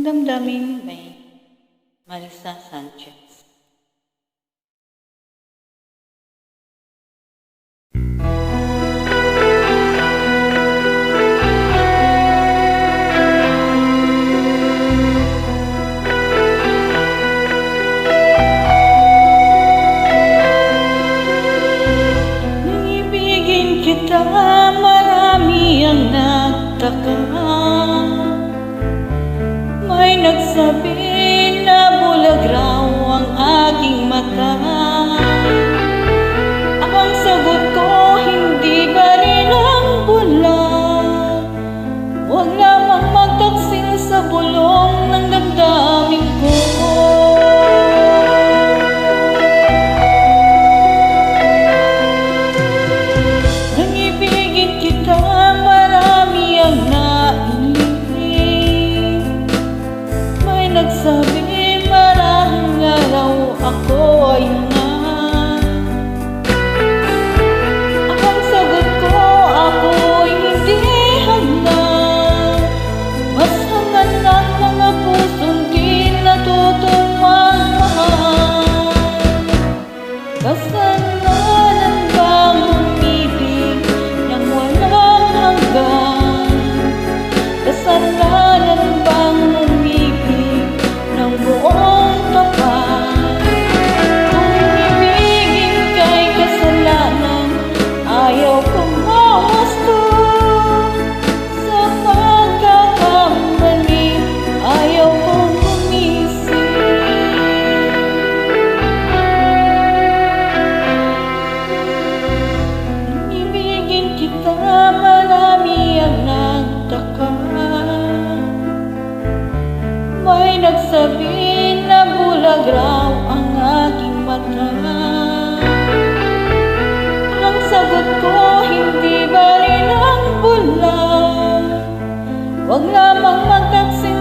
Damdamin may Marisa Sanchez. Nang ibigin kita, marami ang nagtaka. May nagsabi na bulag raw ang aking mata. Ang sagot ko, hindi ba rin ang bulag? Huwag lamang magtaksil sa bulong ng damdamin ko. Nang ibigin kita, marami ang nailing. Nagsabi marahil nga raw ako ay nga. Ang sagot ko, ako'y hindi handa. Mas hangad ng mga pusong di natutong mahal. Kasalanan bang umibig nang walang hanggan? Kasalanan bang umibig ng buong tapat? Kung ibigin kay kasalanan, ayaw kong mawasto. Sa pagkakamali, ayaw kong umisip. Nang ibigin kita, marami ang nagtaka. May nagsabi na bulag raw ang aking mata. Ang sagot ko, hindi ba rin ang bulag? Huwag lamang magtaksil